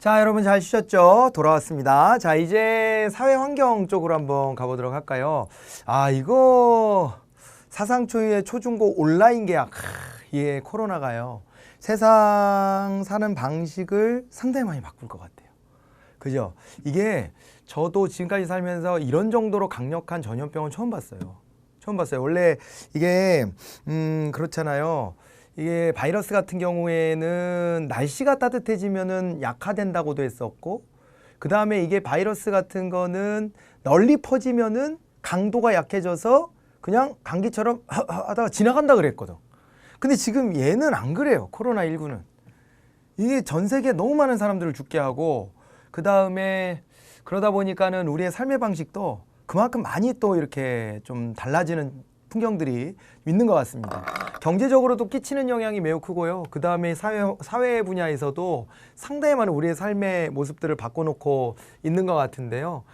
자, 여러분 잘 쉬셨죠? 돌아왔습니다. 자, 이제 사회 환경 쪽으로 한번 가보도록 할까요? 이거 사상 초유의 초중고 온라인 계약. 예, 코로나가요. 세상 사는 방식을 상당히 많이 바꿀 것 같아요. 그죠? 이게 저도 지금까지 살면서 이런 정도로 강력한 전염병은 처음 봤어요. 처음 봤어요. 원래 이게 그렇잖아요. 이게 바이러스 같은 경우에는 날씨가 따뜻해지면은 약화된다고도 했었고, 그 다음에 이게 바이러스 같은 거는 널리 퍼지면은 강도가 약해져서 그냥 감기처럼 하다가 지나간다 그랬거든. 근데 지금 얘는 안 그래요. 코로나19는. 이게 전 세계에 너무 많은 사람들을 죽게 하고, 그 다음에 그러다 보니까는 우리의 삶의 방식도 그만큼 많이 또 이렇게 좀 달라지는 풍경들이 있는 것 같습니다. 경제적으로도 끼치는 영향이 매우 크고요. 그 다음에 사회 분야에서도 상당히 많은 우리의 삶의 모습들을 바꿔놓고 있는 것 같은데요.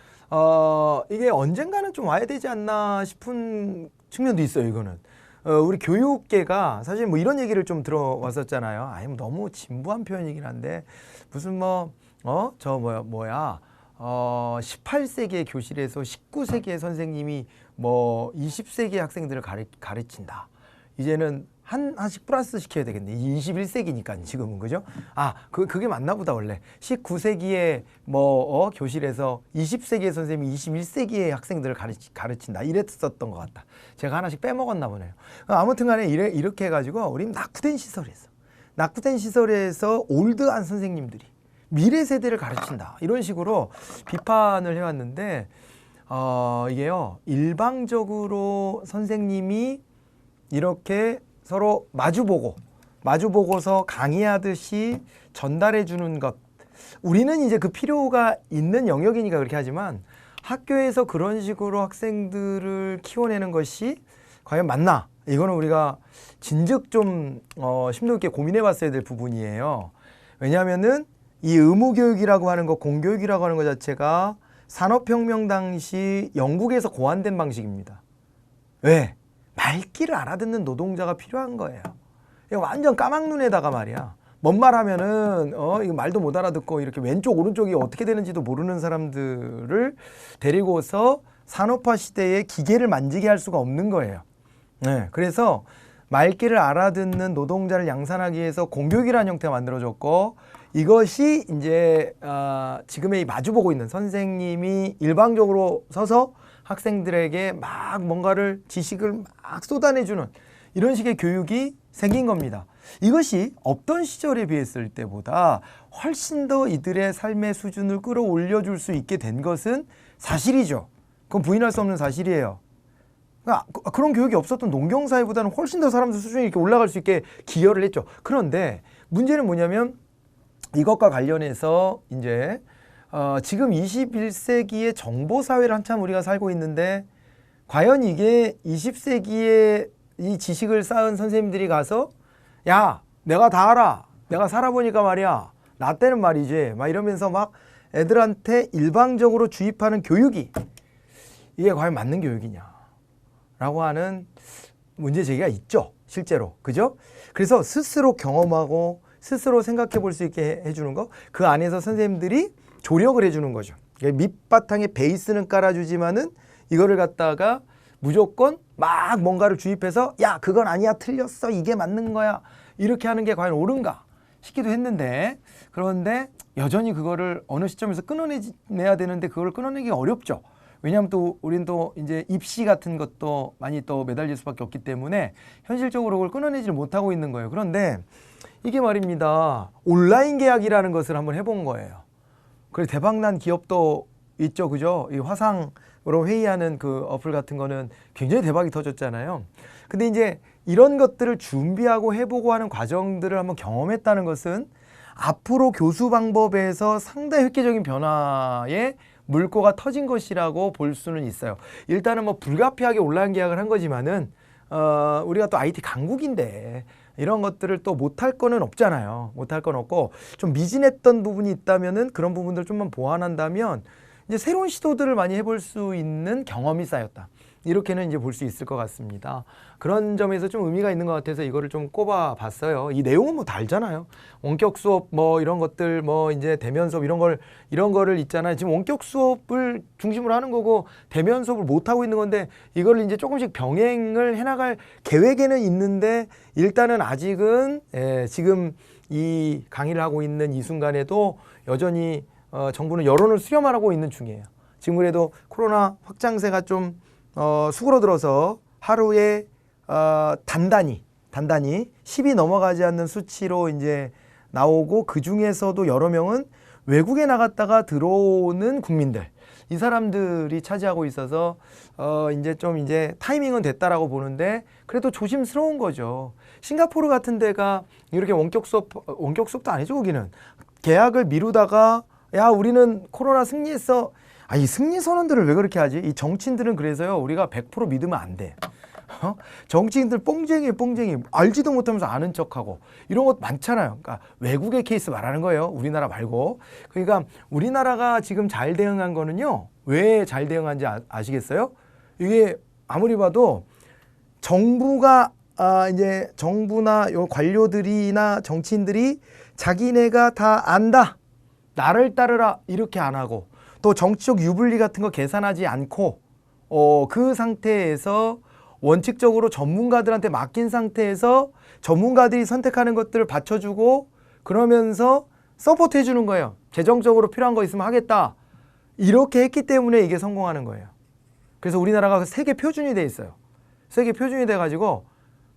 이게 언젠가는 좀 와야 되지 않나 싶은 측면도 있어요, 이거는. 우리 교육계가 사실 뭐 이런 얘기를 좀 들어왔었잖아요. 뭐 너무 진부한 표현이긴 한데, 무슨 18세기의 교실에서 19세기의 선생님이 20세기의 학생들을 가르친다. 이제는 하나씩 플러스 시켜야 되겠네. 21세기니까 지금은, 그죠? 그게 맞나 보다. 원래 19세기의 교실에서 20세기의 선생님이 21세기의 학생들을 가르친다. 이랬었던 것 같다. 제가 하나씩 빼먹었나 보네요. 아무튼 간에 이렇게 해가지고 우리 낙후된 시설에서 올드한 선생님들이 미래 세대를 가르친다. 이런 식으로 비판을 해왔는데, 이게요, 일방적으로 선생님이 이렇게 서로 마주보고서 강의하듯이 전달해 주는 것. 우리는 이제 그 필요가 있는 영역이니까 그렇게 하지만, 학교에서 그런 식으로 학생들을 키워내는 것이 과연 맞나? 이거는 우리가 진즉 좀 심도 있게 고민해 봤어야 될 부분이에요. 왜냐하면은 이 의무교육이라고 하는 거, 공교육이라고 하는 것 자체가 산업혁명 당시 영국에서 고안된 방식입니다. 왜? 말귀를 알아듣는 노동자가 필요한 거예요. 완전 까막눈에다가 말이야. 뭔 말 하면은 이거 말도 못 알아듣고 이렇게 왼쪽 오른쪽이 어떻게 되는지도 모르는 사람들을 데리고서 산업화 시대에 기계를 만지게 할 수가 없는 거예요. 네, 그래서 말귀를 알아듣는 노동자를 양산하기 위해서 공교육이라는 형태가 만들어졌고, 이것이 이제 지금의 이 마주보고 있는 선생님이 일방적으로 서서 학생들에게 막 뭔가를 지식을 막 쏟아내주는 이런 식의 교육이 생긴 겁니다. 이것이 없던 시절에 비했을 때보다 훨씬 더 이들의 삶의 수준을 끌어올려줄 수 있게 된 것은 사실이죠. 그건 부인할 수 없는 사실이에요. 그러니까 그런 교육이 없었던 농경사회보다는 훨씬 더 사람들 수준이 이렇게 올라갈 수 있게 기여를 했죠. 그런데 문제는 뭐냐면, 이것과 관련해서 이제 지금 21세기의 정보사회를 한참 우리가 살고 있는데, 과연 이게 20세기에 이 지식을 쌓은 선생님들이 가서 야, 내가 다 알아. 내가 살아보니까 말이야. 나 때는 말이지. 막 이러면서 막 애들한테 일방적으로 주입하는 교육이 이게 과연 맞는 교육이냐 라고 하는 문제 제기가 있죠. 실제로. 그죠? 그래서 스스로 경험하고 스스로 생각해 볼 수 있게 해주는 거, 그 안에서 선생님들이 조력을 해주는 거죠. 밑바탕에 베이스는 깔아주지만은 이거를 갖다가 무조건 막 뭔가를 주입해서 야, 그건 아니야, 틀렸어, 이게 맞는 거야, 이렇게 하는 게 과연 옳은가 싶기도 했는데, 그런데 여전히 그거를 어느 시점에서 끊어내야 되는데 그걸 끊어내기 어렵죠. 왜냐하면 또 우린 또 이제 입시 같은 것도 많이 또 매달릴 수밖에 없기 때문에 현실적으로 그걸 끊어내지를 못하고 있는 거예요. 그런데 이게 말입니다, 온라인 계약이라는 것을 한번 해본 거예요. 그래서 대박난 기업도 있죠, 그죠? 이 화상으로 회의하는 그 어플 같은 거는 굉장히 대박이 터졌잖아요. 근데 이제 이런 것들을 준비하고 해보고 하는 과정들을 한번 경험했다는 것은 앞으로 교수 방법에서 상당히 획기적인 변화에 물꼬가 터진 것이라고 볼 수는 있어요. 일단은 불가피하게 온라인 계약을 한 거지만은 우리가 또 IT 강국인데 이런 것들을 또 못할 거는 없잖아요. 못할 건 없고, 좀 미진했던 부분이 있다면은 그런 부분들 좀만 보완한다면 이제 새로운 시도들을 많이 해볼 수 있는 경험이 쌓였다. 이렇게는 이제 볼 수 있을 것 같습니다. 그런 점에서 좀 의미가 있는 것 같아서 이거를 좀 꼽아 봤어요. 이 내용은 뭐 다 알잖아요. 원격 수업 뭐 이런 것들 뭐 이제 대면 수업 이런 거를 있잖아요. 지금 원격 수업을 중심으로 하는 거고 대면 수업을 못 하고 있는 건데 이걸 이제 조금씩 병행을 해나갈 계획에는 있는데 일단은 아직은 지금 이 강의를 하고 있는 이 순간에도 여전히 정부는 여론을 수렴하고 있는 중이에요. 지금 그래도 코로나 확장세가 좀 수그러들어서 하루에 단단히 10이 넘어가지 않는 수치로 이제 나오고 그 중에서도 여러 명은 외국에 나갔다가 들어오는 국민들 이 사람들이 차지하고 있어서 이제 타이밍은 됐다라고 보는데 그래도 조심스러운 거죠. 싱가포르 같은 데가 이렇게 원격 수업도 아니죠. 거기는 계약을 미루다가 야 우리는 코로나 승리했어. 이 승리 선언들을 왜 그렇게 하지? 이 정치인들은 그래서요 우리가 100% 믿으면 안 돼. 정치인들 뽕쟁이 알지도 못하면서 아는 척하고 이런 것 많잖아요. 그러니까 외국의 케이스 말하는 거예요. 우리나라 말고. 그러니까 우리나라가 지금 잘 대응한 거는요. 왜 잘 대응한지 아시겠어요? 이게 아무리 봐도 정부가 이제 정부나 요 관료들이나 정치인들이 자기네가 다 안다. 나를 따르라 이렇게 안 하고 또 정치적 유불리 같은 거 계산하지 않고 그 상태에서 원칙적으로 전문가들한테 맡긴 상태에서 전문가들이 선택하는 것들을 받쳐주고 그러면서 서포트 해주는 거예요. 재정적으로 필요한 거 있으면 하겠다. 이렇게 했기 때문에 이게 성공하는 거예요. 그래서 우리나라가 세계 표준이 돼 있어요. 세계 표준이 돼가지고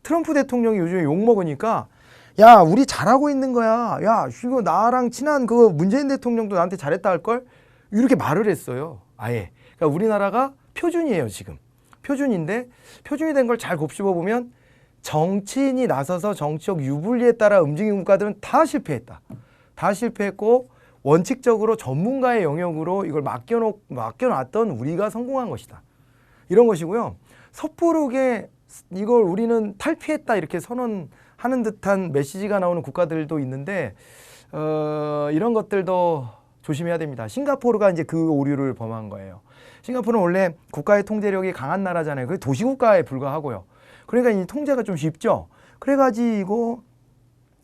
트럼프 대통령이 요즘에 욕먹으니까 야 우리 잘하고 있는 거야. 야 이거 나랑 친한 그 문재인 대통령도 나한테 잘했다 할걸? 이렇게 말을 했어요. 아예. 그러니까 우리나라가 표준이에요 지금. 표준인데 표준이 된 걸 잘 곱씹어 보면 정치인이 나서서 정치적 유불리에 따라 움직이는 국가들은 다 실패했다. 다 실패했고 원칙적으로 전문가의 영역으로 이걸 맡겨놨던 우리가 성공한 것이다. 이런 것이고요. 섣부르게 이걸 우리는 탈피했다 이렇게 선언하는 듯한 메시지가 나오는 국가들도 있는데 이런 것들도 조심해야 됩니다. 싱가포르가 이제 그 오류를 범한 거예요. 싱가포르는 원래 국가의 통제력이 강한 나라잖아요. 그게 도시국가에 불과하고요. 그러니까 이 통제가 좀 쉽죠. 그래가지고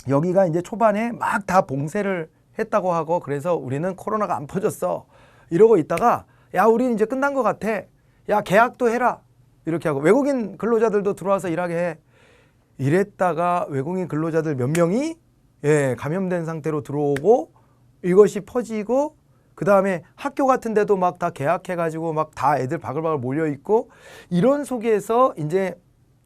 여기가 이제 초반에 막 다 봉쇄를 했다고 하고 그래서 우리는 코로나가 안 퍼졌어. 이러고 있다가 야 우리는 이제 끝난 것 같아. 야 계약도 해라. 이렇게 하고 외국인 근로자들도 들어와서 일하게 해. 이랬다가 외국인 근로자들 몇 명이 감염된 상태로 들어오고 이것이 퍼지고 그 다음에 학교 같은 데도 막 다 개학해가지고 막 다 애들 바글바글 몰려있고 이런 속에서 이제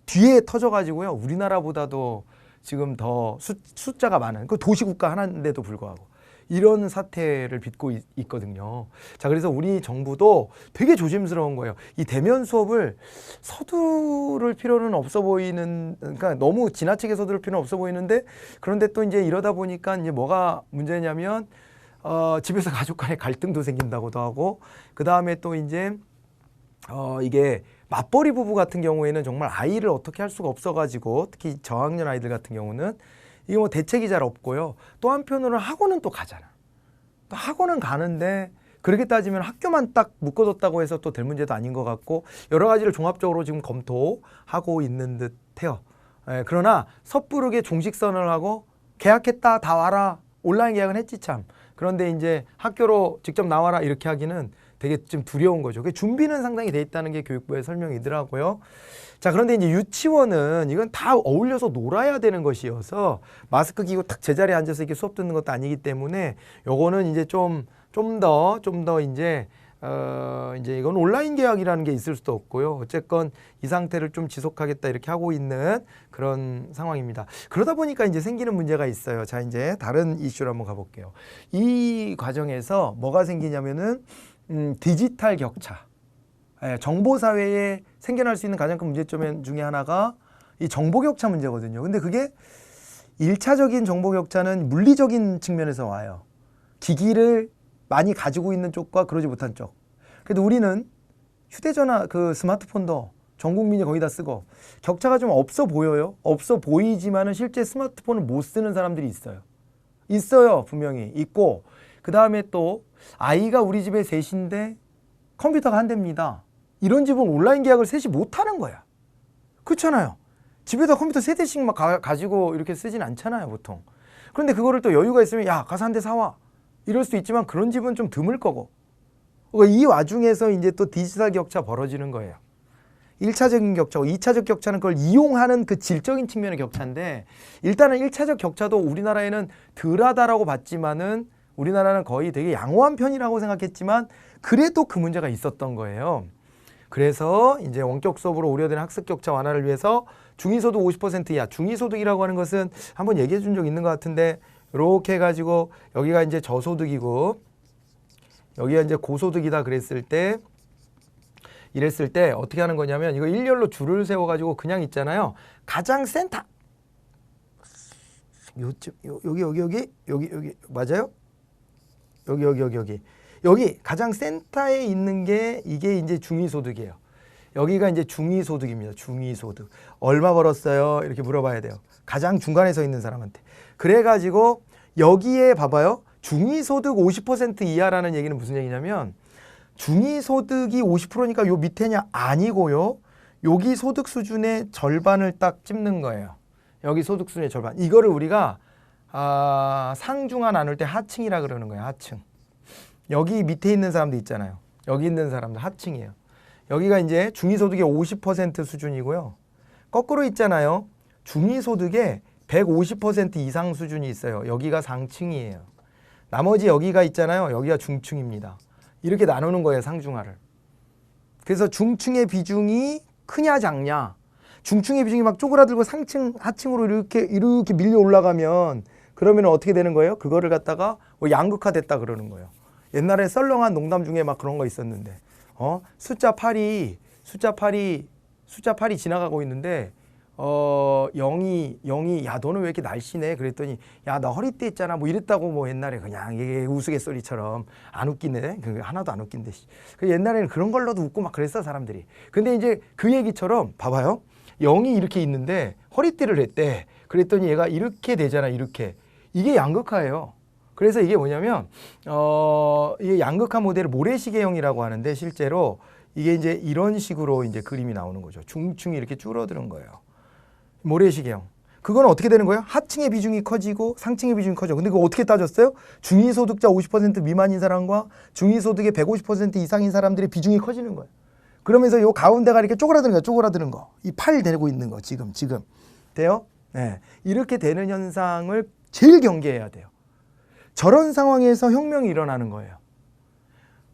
뒤에 터져가지고요. 우리나라보다도 지금 더 숫자가 많은 그 도시국가 하나인데도 불구하고 이런 사태를 빚고 있거든요. 자, 그래서 우리 정부도 되게 조심스러운 거예요. 이 대면 수업을 서두를 필요는 없어 보이는, 그러니까 너무 지나치게 서두를 필요는 없어 보이는데 그런데 또 이제 이러다 보니까 이제 뭐가 문제냐면 집에서 가족 간의 갈등도 생긴다고도 하고 그 다음에 또 이제 이게 맞벌이 부부 같은 경우에는 정말 아이를 어떻게 할 수가 없어가지고 특히 저학년 아이들 같은 경우는 이게 뭐 대책이 잘 없고요. 또 한편으로는 학원은 또 가잖아. 또 학원은 가는데 그렇게 따지면 학교만 딱 묶어뒀다고 해서 또 될 문제도 아닌 것 같고 여러 가지를 종합적으로 지금 검토하고 있는 듯해요. 그러나 섣부르게 종식선언을 하고 계약했다 다 와라 온라인 계약은 했지 참. 그런데 이제 학교로 직접 나와라 이렇게 하기는 되게 좀 두려운 거죠. 준비는 상당히 돼 있다는 게 교육부의 설명이더라고요. 자, 그런데 이제 유치원은 이건 다 어울려서 놀아야 되는 것이어서 마스크 끼고 딱 제자리에 앉아서 이렇게 수업 듣는 것도 아니기 때문에 요거는 이제 좀 더 이제 이제 이건 온라인 계약이라는 게 있을 수도 없고요. 어쨌건 이 상태를 좀 지속하겠다 이렇게 하고 있는 그런 상황입니다. 그러다 보니까 이제 생기는 문제가 있어요. 자, 이제 다른 이슈로 한번 가볼게요. 이 과정에서 뭐가 생기냐면은 디지털 격차. 정보 사회에 생겨날 수 있는 가장 큰 문제점 중에 하나가 이 정보 격차 문제거든요. 근데 그게 1차적인 정보 격차는 물리적인 측면에서 와요. 기기를 많이 가지고 있는 쪽과 그러지 못한 쪽. 그래도 우리는 휴대전화, 그 스마트폰도 전 국민이 거의 다 쓰고 격차가 좀 없어 보여요. 없어 보이지만은 실제 스마트폰을 못 쓰는 사람들이 있어요. 있어요. 분명히 있고 그 다음에 또 아이가 우리 집에 셋인데 컴퓨터가 한 대입니다. 이런 집은 온라인 계약을 셋이 못 하는 거야. 그렇잖아요. 집에다 컴퓨터 3대씩 막 가지고 이렇게 쓰진 않잖아요, 보통. 그런데 그거를 또 여유가 있으면 야, 가서 한 대 사와. 이럴 수도 있지만 그런 집은 좀 드물 거고. 그러니까 이 와중에서 이제 또 디지털 격차 벌어지는 거예요. 1차적인 격차고 2차적 격차는 그걸 이용하는 그 질적인 측면의 격차인데, 일단은 1차적 격차도 우리나라에는 덜하다라고 봤지만은 우리나라는 거의 되게 양호한 편이라고 생각했지만 그래도 그 문제가 있었던 거예요. 그래서 이제 원격 수업으로 우려되는 학습 격차 완화를 위해서 중위소득 50% 이하, 중위소득이라고 하는 것은 한번 얘기해 준 적 있는 것 같은데, 이렇게 해가지고 여기가 이제 저소득이고 여기가 이제 고소득이다 이랬을 때 어떻게 하는 거냐면, 이거 일렬로 줄을 세워가지고 그냥 있잖아요. 가장 센터 요쯤 여기 맞아요? 여기 가장 센터에 있는 게 이게 이제 중위소득이에요. 여기가 이제 중위소득입니다. 중위소득. 얼마 벌었어요? 이렇게 물어봐야 돼요. 가장 중간에 서 있는 사람한테. 그래가지고 여기에 봐봐요. 중위소득 50% 이하라는 얘기는 무슨 얘기냐면, 중위소득이 50%니까 요 밑에냐? 아니고요. 여기 소득 수준의 절반을 딱 찝는 거예요. 여기 소득 수준의 절반. 이거를 우리가 상중하 나눌 때 하층이라 그러는 거예요. 하층. 여기 밑에 있는 사람들 있잖아요. 여기 있는 사람들 하층이에요. 여기가 이제 중위소득의 50% 수준이고요. 거꾸로 있잖아요. 중위소득의 150% 이상 수준이 있어요. 여기가 상층이에요. 나머지 여기가 있잖아요. 여기가 중층입니다. 이렇게 나누는 거예요, 상중하를. 그래서 중층의 비중이 크냐 작냐. 중층의 비중이 막 쪼그라들고 상층, 하층으로 이렇게 밀려 올라가면 그러면 어떻게 되는 거예요? 그거를 갖다가 양극화됐다 그러는 거예요. 옛날에 썰렁한 농담 중에 막 그런 거 있었는데, 숫자 8이 지나가고 있는데, 0이 야, 너는 왜 이렇게 날씬해? 그랬더니 야, 나 허리띠 있잖아. 뭐 이랬다고, 뭐 옛날에 그냥 이게 우스갯소리처럼. 안 웃기네. 하나도 안 웃긴데. 그 옛날에는 그런 걸로도 웃고 막 그랬어, 사람들이. 근데 이제 그 얘기처럼 봐봐요. 0이 이렇게 있는데 허리띠를 했대. 그랬더니 얘가 이렇게 되잖아, 이렇게. 이게 양극화예요. 그래서 이게 뭐냐면, 이게 양극화 모델을 모래시계형이라고 하는데, 실제로 이게 이제 이런 식으로 이제 그림이 나오는 거죠. 중층이 이렇게 줄어드는 거예요. 모래시계형. 그건 어떻게 되는 거예요? 하층의 비중이 커지고 상층의 비중이 커져. 근데 그거 어떻게 따졌어요? 중위소득자 50% 미만인 사람과 중위소득의 150% 이상인 사람들의 비중이 커지는 거예요. 그러면서 요 가운데가 이렇게 쪼그라드는 거예요. 쪼그라드는 거. 이 팔 되고 있는 거. 지금. 돼요? 네. 이렇게 되는 현상을 제일 경계해야 돼요. 저런 상황에서 혁명이 일어나는 거예요.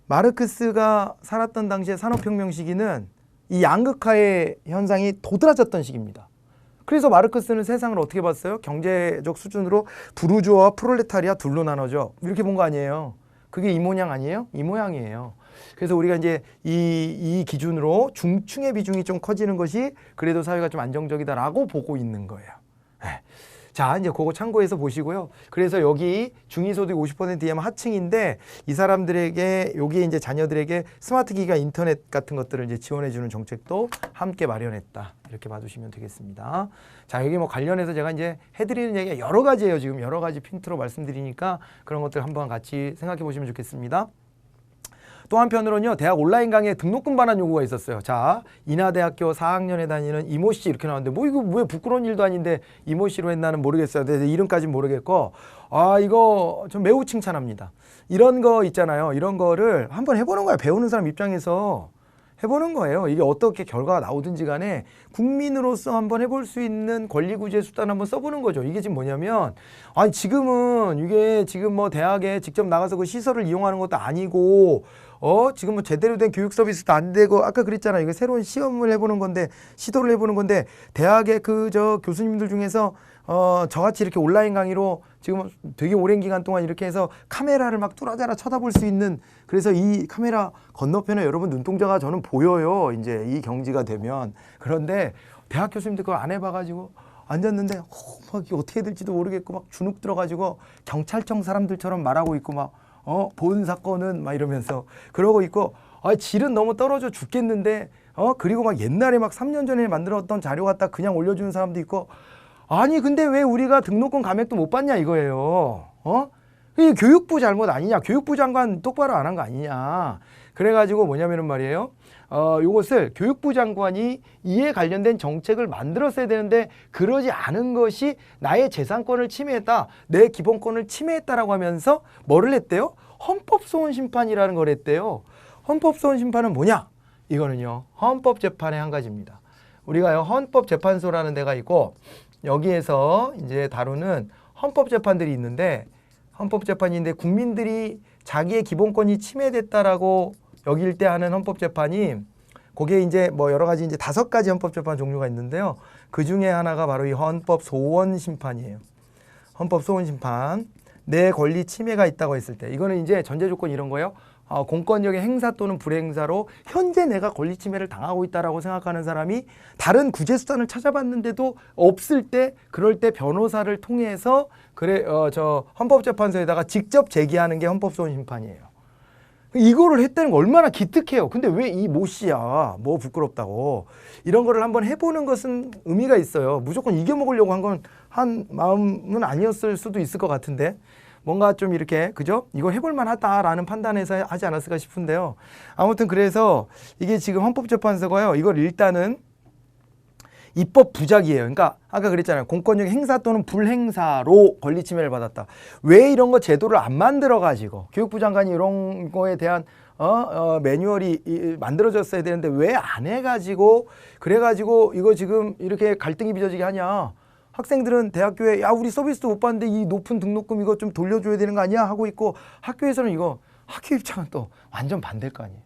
마르크스가 살았던 당시의 산업혁명 시기는 이 양극화의 현상이 도드라졌던 시기입니다. 그래서 마르크스는 세상을 어떻게 봤어요? 경제적 수준으로 부르주아와 프롤레타리아 둘로 나눠져. 이렇게 본 거 아니에요. 그게 이 모양 아니에요? 이 모양이에요. 그래서 우리가 이제 이 기준으로 중층의 비중이 좀 커지는 것이 그래도 사회가 좀 안정적이다라고 보고 있는 거예요. 네. 자, 이제 그거 참고해서 보시고요. 그래서 여기 중위소득 50% 이하면 하층인데, 이 사람들에게, 여기에 이제 자녀들에게 스마트 기기가 인터넷 같은 것들을 이제 지원해주는 정책도 함께 마련했다. 이렇게 봐주시면 되겠습니다. 자, 여기 뭐 관련해서 제가 이제 해드리는 얘기가 여러 가지예요. 지금 여러 가지 핀트로 말씀드리니까 그런 것들 한번 같이 생각해 보시면 좋겠습니다. 또 한편으로는요, 대학 온라인 강의에 등록금 반환 요구가 있었어요. 자, 인하대학교 4학년에 다니는 이모 씨 이렇게 나왔는데, 뭐 이거 왜 부끄러운 일도 아닌데 이모 씨로 했나는 모르겠어요. 근데 이름까지는 모르겠고, 이거 좀 매우 칭찬합니다. 이런 거 있잖아요. 이런 거를 한번 해보는 거예요. 배우는 사람 입장에서 해보는 거예요. 이게 어떻게 결과가 나오든지 간에 국민으로서 한번 해볼 수 있는 권리구제 수단 한번 써보는 거죠. 이게 지금 뭐냐면, 지금은 이게 지금 뭐 대학에 직접 나가서 그 시설을 이용하는 것도 아니고, 지금 뭐 제대로 된 교육 서비스도 안 되고, 아까 그랬잖아요. 이거 새로운 시험을 해보는 건데, 시도를 해보는 건데, 대학의 교수님들 중에서 저같이 이렇게 온라인 강의로 지금 되게 오랜 기간 동안 이렇게 해서 카메라를 막 뚫어져라 쳐다볼 수 있는, 그래서 이 카메라 건너편에 여러분 눈동자가 저는 보여요. 이제 이 경지가 되면. 그런데 대학 교수님들 그걸 안 해봐가지고 앉았는데 막 이게 어떻게 될지도 모르겠고 막 주눅 들어가지고 경찰청 사람들처럼 말하고 있고 막 본 사건은 막 이러면서 그러고 있고, 질은 너무 떨어져 죽겠는데 그리고 막 옛날에 막 3년 전에 만들었던 자료 갖다 그냥 올려주는 사람도 있고, 아니 근데 왜 우리가 등록금 감액도 못 받냐 이거예요. 이게 교육부 잘못 아니냐, 교육부 장관 똑바로 안 한 거 아니냐. 그래가지고 뭐냐면은 말이에요. 요것을 교육부 장관이 이에 관련된 정책을 만들었어야 되는데 그러지 않은 것이 나의 재산권을 침해했다. 내 기본권을 침해했다라고 하면서 뭐를 했대요? 헌법소원 심판이라는 걸 했대요. 헌법소원 심판은 뭐냐? 이거는요. 헌법재판의 한 가지입니다. 우리가요. 헌법재판소라는 데가 있고 여기에서 이제 다루는 헌법재판들이 있는데 헌법재판인데 국민들이 자기의 기본권이 침해됐다라고 여길 때 하는 헌법재판이 그게 이제 뭐 여러 가지 이제 5가지 헌법재판 종류가 있는데요. 그 중에 하나가 바로 이 헌법소원 심판이에요. 헌법소원 심판. 내 권리 침해가 있다고 했을 때 이거는 이제 전제 조건 이런 거예요. 공권력의 행사 또는 불행사로 현재 내가 권리 침해를 당하고 있다라고 생각하는 사람이 다른 구제 수단을 찾아봤는데도 없을 때 그럴 때 변호사를 통해서 저 헌법재판소에다가 직접 제기하는 게 헌법소원 심판이에요. 이거를 했다는 거 얼마나 기특해요. 근데 왜 이 모 씨야 뭐 부끄럽다고 이런 거를 한번 해보는 것은 의미가 있어요. 무조건 이겨먹으려고 한 마음은 아니었을 수도 있을 것 같은데 뭔가 좀 이렇게 그죠? 이거 해볼 만하다라는 판단에서 하지 않았을까 싶은데요. 아무튼 그래서 이게 지금 헌법재판소가요. 이걸 일단은 입법 부작이에요. 그러니까 아까 그랬잖아요. 공권력 행사 또는 불행사로 권리 침해를 받았다. 왜 이런 거 제도를 안 만들어 가지고 교육부 장관이 이런 거에 대한 매뉴얼이 만들어졌어야 되는데 왜 안 해가지고 그래가지고 이거 지금 이렇게 갈등이 빚어지게 하냐. 학생들은 대학교에 야 우리 서비스도 못 받는데 이 높은 등록금 이거 좀 돌려줘야 되는 거 아니야 하고 있고 학교에서는 이거 학교 입장은 또 완전 반대일 거 아니에요.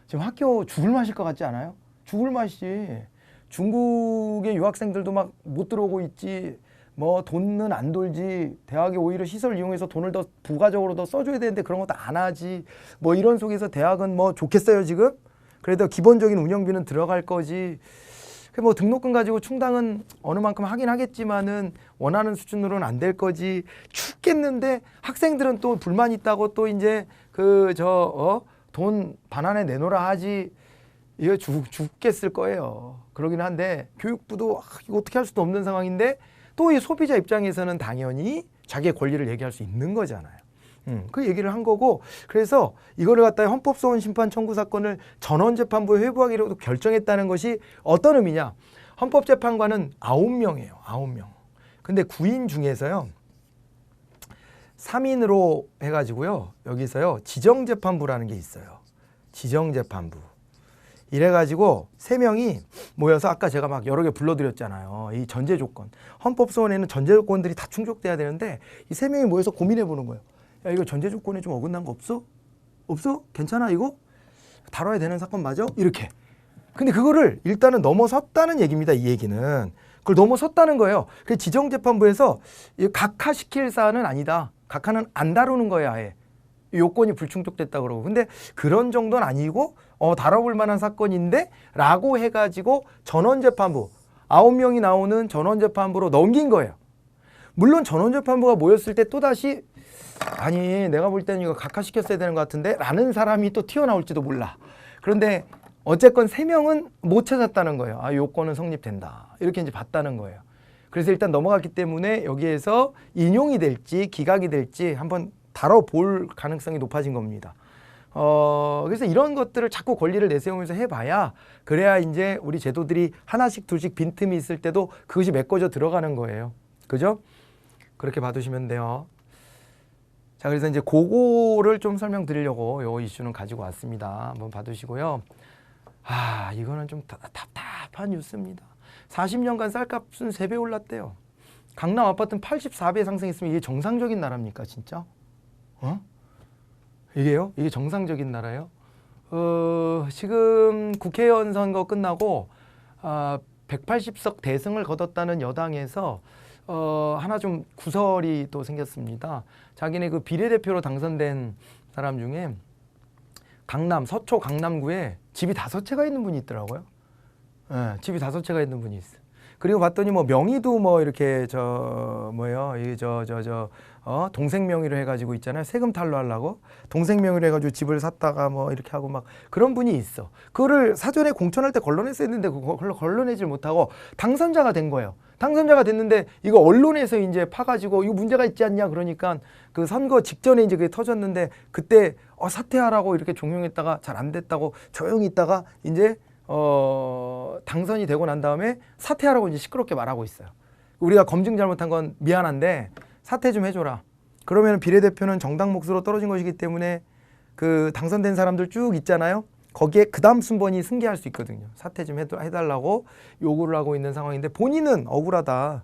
지금 학교 죽을 맛일 것 같지 않아요? 죽을 맛이지. 중국의 유학생들도 막 못 들어오고 있지. 뭐 돈은 안 돌지. 대학에 오히려 시설 이용해서 돈을 더 부가적으로 더 써줘야 되는데 그런 것도 안 하지. 뭐 이런 속에서 대학은 뭐 좋겠어요 지금? 그래도 기본적인 운영비는 들어갈 거지. 뭐 등록금 가지고 충당은 어느 만큼 하긴 하겠지만은 원하는 수준으로는 안 될 거지. 죽겠는데 학생들은 또 불만 있다고 또 이제 돈 반환에 내놓으라 하지. 이거 죽겠을 거예요. 그러긴 한데 교육부도 이거 어떻게 할 수도 없는 상황인데 또 이 소비자 입장에서는 당연히 자기의 권리를 얘기할 수 있는 거잖아요. 그 얘기를 한 거고 그래서 이거를 갖다가 헌법소원 심판 청구 사건을 전원재판부에 회부하기로 결정했다는 것이 어떤 의미냐. 헌법재판관은 9명이에요. 9명. 근데 9인 중에서요. 3인으로 해가지고요. 여기서요. 지정재판부라는 게 있어요. 지정재판부. 이래가지고 3명이 모여서 아까 제가 막 여러 개 불러드렸잖아요. 이 전제 조건. 헌법소원에는 전제 조건들이 다 충족돼야 되는데 이 3명이 모여서 고민해 보는 거예요. 야 이거 전제 조건에 좀 어긋난 거 없어? 없어? 괜찮아 이거? 다뤄야 되는 사건 맞아? 이렇게. 근데 그거를 일단은 넘어섰다는 얘기입니다. 이 얘기는. 그걸 넘어섰다는 거예요. 그래서 지정재판부에서 각하시킬 사안은 아니다. 각하는 안 다루는 거야 아예. 요건이 불충족됐다 그러고. 근데 그런 정도는 아니고 다뤄볼 만한 사건인데 라고 해가지고 전원재판부 9명이 나오는 전원재판부로 넘긴 거예요. 물론 전원재판부가 모였을 때 또다시 아니 내가 볼 때는 이거 각하시켰어야 되는 것 같은데 라는 사람이 또 튀어나올지도 몰라. 그런데 어쨌건 3명은 못 찾았다는 거예요. 요건은 성립된다. 이렇게 이제 봤다는 거예요. 그래서 일단 넘어갔기 때문에 여기에서 인용이 될지 기각이 될지 한번 다뤄볼 가능성이 높아진 겁니다. 그래서 이런 것들을 자꾸 권리를 내세우면서 해봐야 그래야 이제 우리 제도들이 하나씩 둘씩 빈틈이 있을 때도 그것이 메꿔져 들어가는 거예요. 그죠? 그렇게 봐두시면 돼요. 자, 그래서 이제 그거를 좀 설명드리려고 요 이슈는 가지고 왔습니다. 한번 봐두시고요. 이거는 좀 답답한 뉴스입니다. 40년간 쌀값은 3배 올랐대요. 강남 아파트는 84배 상승했으면 이게 정상적인 나라입니까, 진짜? 이게요? 이게 정상적인 나라예요? 지금 국회의원 선거 끝나고 180석 대승을 거뒀다는 여당에서 하나 좀 구설이 또 생겼습니다. 자기네 그 비례대표로 당선된 사람 중에 서초 강남구에 집이 5채가 있는 분이 있더라고요. 집이 5채가 있는 분이 있어요. 그리고 봤더니 뭐 명의도 뭐 이렇게 동생 명의로 해가지고 있잖아요. 세금 탈루하려고 동생 명의로 해가지고 집을 샀다가 뭐 이렇게 하고 막 그런 분이 있어. 그거를 사전에 공천할 때 걸러냈어야 했는데 그걸 걸러내질 못하고 당선자가 된 거예요. 당선자가 됐는데 이거 언론에서 이제 파가지고 이거 문제가 있지 않냐 그러니까 그 선거 직전에 이제 그게 터졌는데 그때 사퇴하라고 이렇게 종용했다가 잘 안 됐다고 조용히 있다가 이제 당선이 되고 난 다음에 사퇴하라고 이제 시끄럽게 말하고 있어요. 우리가 검증 잘못한 건 미안한데 사퇴 좀 해줘라. 그러면 비례대표는 정당 몫으로 떨어진 것이기 때문에 그 당선된 사람들 쭉 있잖아요. 거기에 그 다음 순번이 승계할 수 있거든요. 사퇴 좀 해달라고 요구를 하고 있는 상황인데 본인은 억울하다.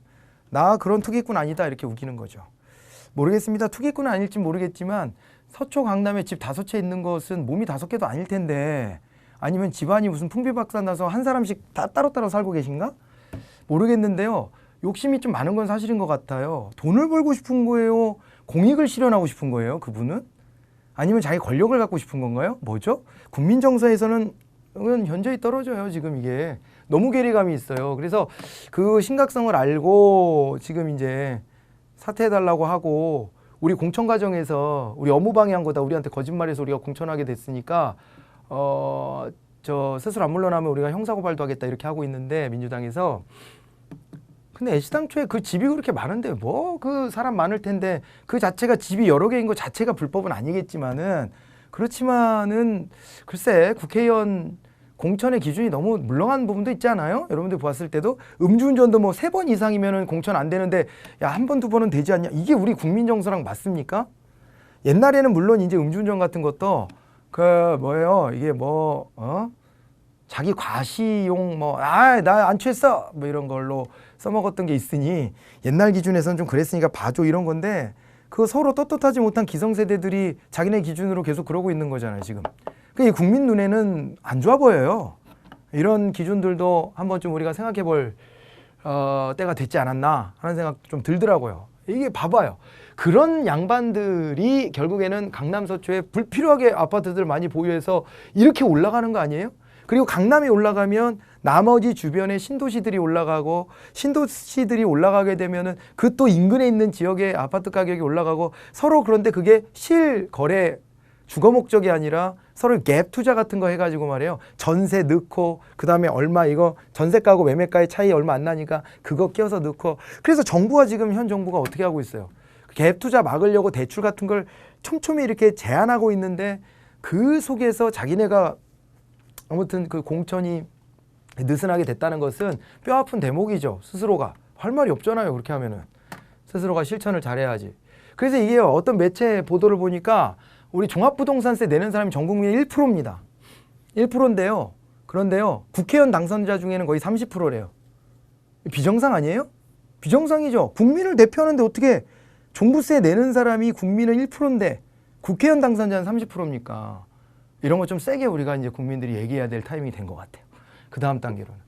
나 그런 투기꾼 아니다. 이렇게 우기는 거죠. 모르겠습니다. 투기꾼은 아닐지 모르겠지만 서초 강남에 집 5채 있는 것은 몸이 5개도 아닐 텐데 아니면 집안이 무슨 풍비박산 나서 한 사람씩 다 따로따로 살고 계신가? 모르겠는데요. 욕심이 좀 많은 건 사실인 것 같아요. 돈을 벌고 싶은 거예요? 공익을 실현하고 싶은 거예요? 그분은? 아니면 자기 권력을 갖고 싶은 건가요? 뭐죠? 국민 정서에서는 현저히 떨어져요. 지금 이게 너무 괴리감이 있어요. 그래서 그 심각성을 알고 지금 이제 사퇴해달라고 하고 우리 공천 과정에서 우리 업무 방해한 거다. 우리한테 거짓말해서 우리가 공천하게 됐으니까 저 스스로 안 물러나면 우리가 형사고발도 하겠다 이렇게 하고 있는데 민주당에서 근데 애시당초에 그 집이 그렇게 많은데 뭐 그 사람 많을 텐데 그 자체가 집이 여러 개인 거 자체가 불법은 아니겠지만은 그렇지만은 글쎄 국회의원 공천의 기준이 너무 물렁한 부분도 있지 않아요? 여러분들 보았을 때도 음주운전도 뭐 3번 이상이면은 공천 안 되는데 야, 1번, 2번은 되지 않냐? 이게 우리 국민 정서랑 맞습니까? 옛날에는 물론 이제 음주운전 같은 것도 그 뭐예요? 이게 뭐 자기 과시용 나 안 취했어 뭐 이런 걸로 써먹었던 게 있으니 옛날 기준에서는 좀 그랬으니까 봐줘 이런 건데 그거 서로 떳떳하지 못한 기성세대들이 자기네 기준으로 계속 그러고 있는 거잖아요 지금. 그러니까 이 국민 눈에는 안 좋아 보여요. 이런 기준들도 한 번쯤 우리가 생각해 볼 때가 됐지 않았나 하는 생각 좀 들더라고요. 이게 봐봐요. 그런 양반들이 결국에는 강남 서초에 불필요하게 아파트들 많이 보유해서 이렇게 올라가는 거 아니에요? 그리고 강남이 올라가면 나머지 주변의 신도시들이 올라가고 신도시들이 올라가게 되면은 그 또 인근에 있는 지역의 아파트 가격이 올라가고 서로 그런데 그게 실거래 주거 목적이 아니라 서로 갭 투자 같은 거 해가지고 말이에요. 전세 넣고 그다음에 얼마 이거 전세가하고 매매가의 차이 얼마 안 나니까 그거 끼워서 넣고 그래서 정부가 지금 현 정부가 어떻게 하고 있어요. 갭 투자 막으려고 대출 같은 걸 촘촘히 이렇게 제한하고 있는데 그 속에서 자기네가 아무튼 그 공천이 느슨하게 됐다는 것은 뼈아픈 대목이죠. 스스로가 할 말이 없잖아요. 그렇게 하면은 스스로가 실천을 잘해야지. 그래서 이게 어떤 매체 보도를 보니까 우리 종합부동산세 내는 사람이 전 국민의 1%입니다. 1%인데요. 그런데요. 국회의원 당선자 중에는 거의 30%래요. 비정상 아니에요? 비정상이죠. 국민을 대표하는데 어떻게 종부세 내는 사람이 국민의 1%인데 국회의원 당선자는 30%입니까? 이런 거 좀 세게 우리가 이제 국민들이 얘기해야 될 타이밍이 된 것 같아요. 그 다음 단계로는.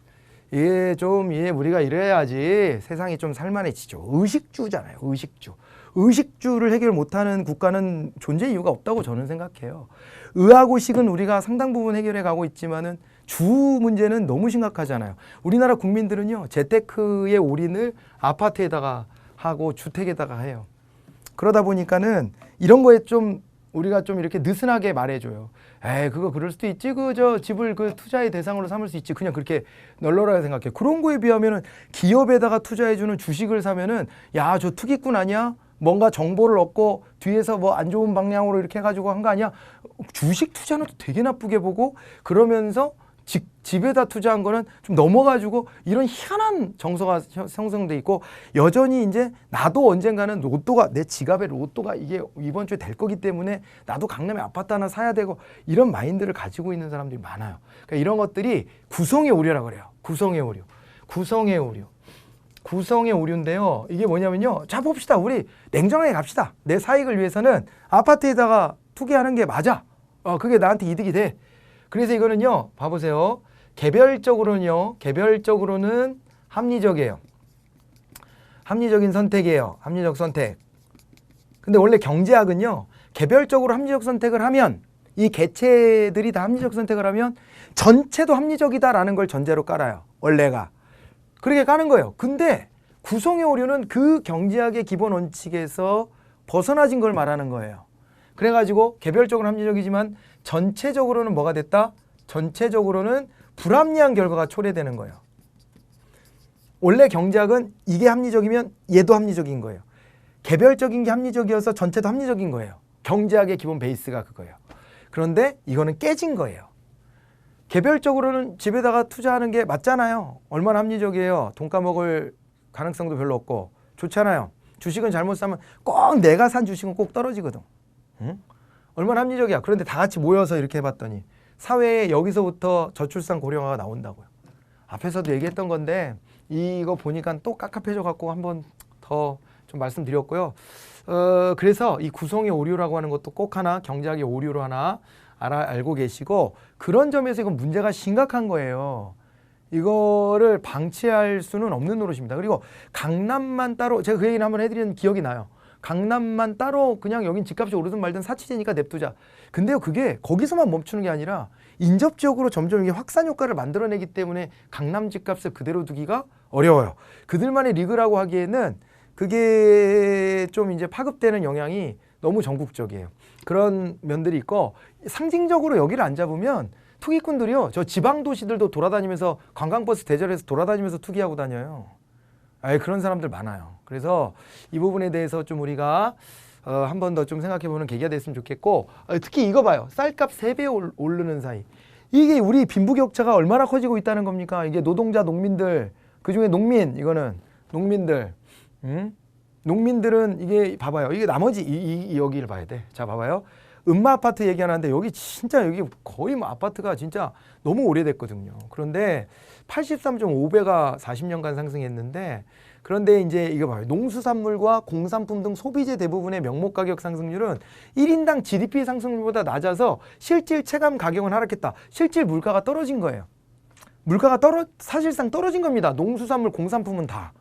우리가 이래야지 세상이 좀 살만해지죠. 의식주잖아요. 의식주. 의식주를 해결 못하는 국가는 존재 이유가 없다고 저는 생각해요. 의하고 식은 우리가 상당 부분 해결해 가고 있지만은 주 문제는 너무 심각하잖아요. 우리나라 국민들은요. 재테크의 올인을 아파트에다가 하고 주택에다가 해요. 그러다 보니까는 이런 거에 좀 우리가 좀 이렇게 느슨하게 말해줘요. 그거 그럴 수도 있지. 집을 그 투자의 대상으로 삼을 수 있지. 그냥 그렇게 널널하게 생각해. 그런 거에 비하면은 기업에다가 투자해주는 주식을 사면은 야, 저 투기꾼 아니야? 뭔가 정보를 얻고 뒤에서 뭐 안 좋은 방향으로 이렇게 해가지고 한 거 아니야? 주식 투자는 또 되게 나쁘게 보고 그러면서 집에다 투자한 거는 좀 넘어가지고 이런 희한한 정서가 형성돼 있고 여전히 이제 나도 언젠가는 로또가 내 지갑에 로또가 이게 이번 주에 될 거기 때문에 나도 강남에 아파트 하나 사야 되고 이런 마인드를 가지고 있는 사람들이 많아요. 그러니까 이런 것들이 구성의 오류라고 그래요. 구성의 오류. 구성의 오류. 구성의 오류인데요. 이게 뭐냐면요. 자 봅시다. 우리 냉정하게 갑시다. 내 사익을 위해서는 아파트에다가 투기하는 게 맞아. 그게 나한테 이득이 돼. 그래서 이거는요. 봐보세요. 개별적으로는 합리적이에요. 합리적인 선택이에요. 합리적 선택. 근데 원래 경제학은요. 개별적으로 합리적 선택을 하면 이 개체들이 다 합리적 선택을 하면 전체도 합리적이다라는 걸 전제로 깔아요. 원래가. 그렇게 까는 거예요. 근데 구성의 오류는 그 경제학의 기본 원칙에서 벗어나진 걸 말하는 거예요. 그래가지고 개별적으로 합리적이지만 전체적으로는 뭐가 됐다? 전체적으로는 불합리한 결과가 초래되는 거예요. 원래 경제학은 이게 합리적이면 얘도 합리적인 거예요. 개별적인 게 합리적이어서 전체도 합리적인 거예요. 경제학의 기본 베이스가 그거예요. 그런데 이거는 깨진 거예요. 개별적으로는 집에다가 투자하는 게 맞잖아요. 얼마나 합리적이에요. 돈 까먹을 가능성도 별로 없고 좋잖아요. 주식은 잘못 사면 꼭 내가 산 주식은 꼭 떨어지거든. 응? 얼마나 합리적이야. 그런데 다 같이 모여서 이렇게 해봤더니 사회에 여기서부터 저출산 고령화가 나온다고요. 앞에서도 얘기했던 건데 이거 보니까 또 깝깝해져 갖고 한번 더 좀 말씀드렸고요. 그래서 이 구성의 오류라고 하는 것도 꼭 하나 경제학의 오류로 하나 알고 계시고 그런 점에서 이건 문제가 심각한 거예요. 이거를 방치할 수는 없는 노릇입니다. 그리고 강남만 따로 제가 그 얘기를 한번 해드리는 기억이 나요. 강남만 따로 그냥 여긴 집값이 오르든 말든 사치제니까 냅두자. 근데요 그게 거기서만 멈추는 게 아니라 인접적으로 점점 이게 확산 효과를 만들어내기 때문에 강남 집값을 그대로 두기가 어려워요. 그들만의 리그라고 하기에는 그게 좀 이제 파급되는 영향이 너무 전국적이에요. 그런 면들이 있고 상징적으로 여기를 안 잡으면 투기꾼들이요. 저 지방 도시들도 돌아다니면서 관광버스 대절해서 돌아다니면서 투기하고 다녀요. 그런 사람들 많아요. 그래서 이 부분에 대해서 좀 우리가 한 번 더 좀 생각해보는 계기가 됐으면 좋겠고 특히 이거 봐요. 쌀값 3배 오르는 사이. 이게 우리 빈부격차가 얼마나 커지고 있다는 겁니까? 이게 노동자, 농민들, 그중에 농민, 이거는 농민들. 농민들은 이게 봐봐요. 이게 나머지 여기를 봐야 돼. 자, 봐봐요. 음마 아파트 얘기하는데 여기 진짜 여기 거의 뭐 아파트가 진짜 너무 오래됐거든요. 그런데 83.5배가 40년간 상승했는데 그런데 이제 이거 봐요. 농수산물과 공산품 등 소비재 대부분의 명목 가격 상승률은 1인당 GDP 상승률보다 낮아서 실질 체감 가격은 하락했다. 실질 물가가 떨어진 거예요. 물가가 사실상 떨어진 겁니다. 농수산물, 공산품은 다.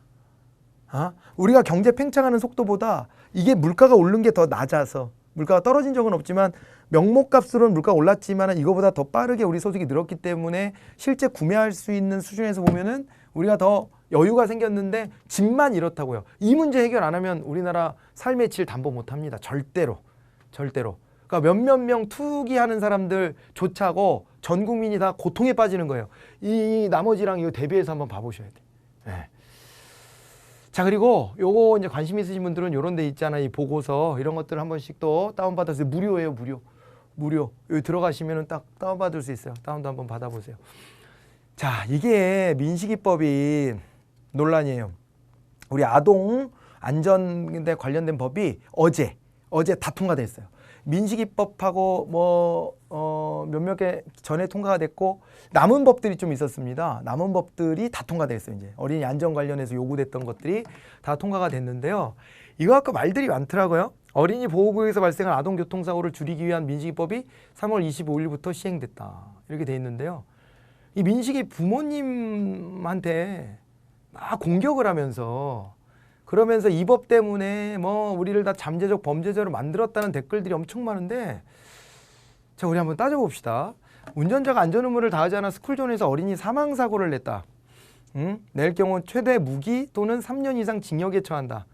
우리가 경제 팽창하는 속도보다 이게 물가가 오른 게 더 낮아서 물가가 떨어진 적은 없지만 명목값으로는 물가가 올랐지만 이거보다 더 빠르게 우리 소득이 늘었기 때문에 실제 구매할 수 있는 수준에서 보면은 우리가 더 여유가 생겼는데 집만 이렇다고요. 이 문제 해결 안 하면 우리나라 삶의 질 담보 못 합니다. 절대로. 그러니까 몇몇 명 투기하는 사람들조차고 전 국민이 다 고통에 빠지는 거예요. 이 나머지랑 이거 대비해서 한번 봐보셔야 돼. 네. 자, 그리고 요거 이제 관심 있으신 분들은 요런 데 있잖아. 이 보고서 이런 것들 한 번씩 또 다운받아서 무료예요. 무료. 여기 들어가시면은 딱 다운받을 수 있어요. 다운도 한번 받아보세요. 자, 이게 민식이법이 논란이에요. 우리 아동 안전에 관련된 법이 어제 다 통과됐어요. 민식이법하고 몇몇 개 전에 통과가 됐고 남은 법들이 좀 있었습니다. 남은 법들이 다 통과됐어요. 이제 어린이 안전 관련해서 요구됐던 것들이 다 통과가 됐는데요. 이거 아까 말들이 많더라고요. 어린이 보호구역에서 발생한 아동교통사고를 줄이기 위한 민식이법이 3월 25일부터 시행됐다. 이렇게 돼 있는데요. 이 민식이 부모님한테 막 공격을 하면서 그러면서 이 법 때문에 뭐 우리를 다 잠재적 범죄자로 만들었다는 댓글들이 엄청 많은데 자, 우리 한번 따져봅시다. 운전자가 안전의무를 다하지 않아 스쿨존에서 어린이 사망사고를 냈다. 낼 경우 최대 무기 또는 3년 이상 징역에 처한다.